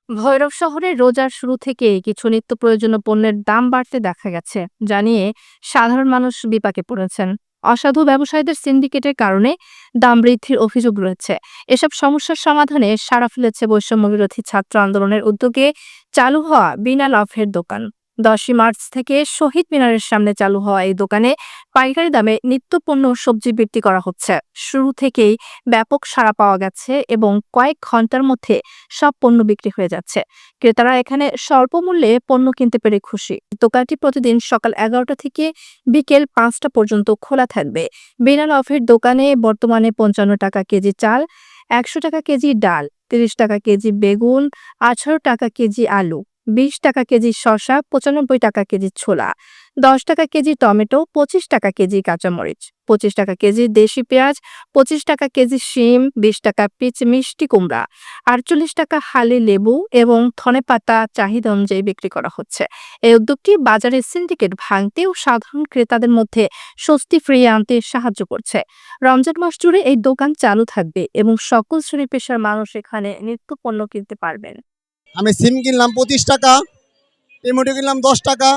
ভৈরব শহরে রোজার শুরু থেকেই কিছু নিত্য প্রয়োজনীয় পণ্যের দাম বাড়তে দেখা গেছে, যা নিয়ে সাধারণ মানুষ বিপাকে পড়েছেন। অসাধু ব্যবসায়ীদের সিন্ডিকেটের কারণে দাম বৃদ্ধির অভিযোগ রয়েছে। এসব সমস্যার সমাধানে সাড়া ফেলেছে বৈষম্য বিরোধী ছাত্র আন্দোলনের উদ্যোগে চালু হওয়া বিনা লাভের দোকান। 10ই মার্চ থেকে শহীদ মিনারের সামনে চালু হওয়া এই দোকানে পাইকারি দামে নিত্য পণ্য ও সবজি বিক্রি করা হচ্ছে। শুরু থেকেই ব্যাপক সাড়া পাওয়া গেছে এবং কয়েক ঘন্টার মধ্যে সব পণ্য বিক্রি হয়ে যাচ্ছে। ক্রেতারা এখানে স্বল্প মূল্যে পণ্য কিনতে পেরে খুশি। দোকানটি প্রতিদিন সকাল 11টা থেকে বিকেল 5টা পর্যন্ত খোলা থাকবে। বিনা লাভের দোকানে বর্তমানে 55 টাকা কেজি চাল, 100 টাকা কেজি ডাল, 30 টাকা কেজি বেগুন, 18 টাকা কেজি আলু, 20 টাকা কেজি শসা, 95 টাকা কেজি ছোলা, 10 টাকা কেজি টমেটো, 25 টাকা কেজি কাঁচামরিচ, 25 টাকা কেজি দেশি পেঁয়াজ, 25 টাকা কেজি শিম, 20 টাকা পিচ মিষ্টি কুমড়া, 48 টাকা হালি লেবু এবং ধনেপাতা চাহিদা অনুযায়ী বিক্রি করা হচ্ছে। এই উদ্যোগটি বাজারে সিন্ডিকেট ভাঙতে ও সাধারণ ক্রেতাদের মধ্যে স্বস্তি ফিরিয়ে আনতে সাহায্য করছে। রমজান মাস জুড়ে এই দোকান চালু থাকবে এবং সকল শ্রেণী পেশার মানুষ এখানে নিত্য পণ্য কিনতে পারবেন। আমি সিম কিনলাম 25 টাকা, টমেটো কিনলাম 10 টাকা,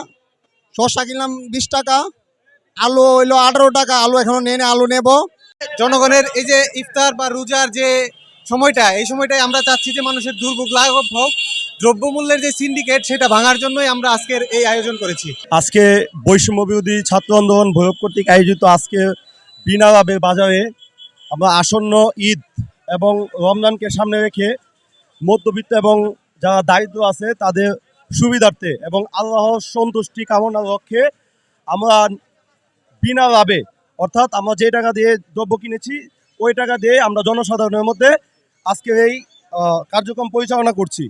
শসা কিনলাম 20 টাকা, আলু হইলো 18 টাকা। আলু এখনো নেই, আলু নেব। জনগণের এই যে ইফতার বা রোজার যে সময়টা, এই সময়টায় আমরা চাচ্ছি যে মানুষের দুর্ভোগ লাঘব হোক। দ্রব্যমূল্যের যে সিন্ডিকেট, সেটা ভাঙার জন্যই আমরা আজকের এই আয়োজন করেছি। আজকে বৈষম্য বিরোধী ছাত্র আন্দোলন ভৈরব কর্তৃক আয়োজিত আজকে বিনা লাভের বাজারে আমরা আসন্ন ঈদ এবং রমজানকে সামনে রেখে মধ্যবিত্ত এবং যারা দারিদ্র আছে তাদের সুবিধার্থে এবং আল্লাহর সন্তুষ্টি কামনার লক্ষ্যে আমরা বিনা লাভে, অর্থাৎ আমরা যে টাকা দিয়ে দ্রব্য কিনেছি ওই টাকা দিয়ে আমরা জনসাধারণের মধ্যে আজকের এই কার্যক্রম পরিচালনা করছি।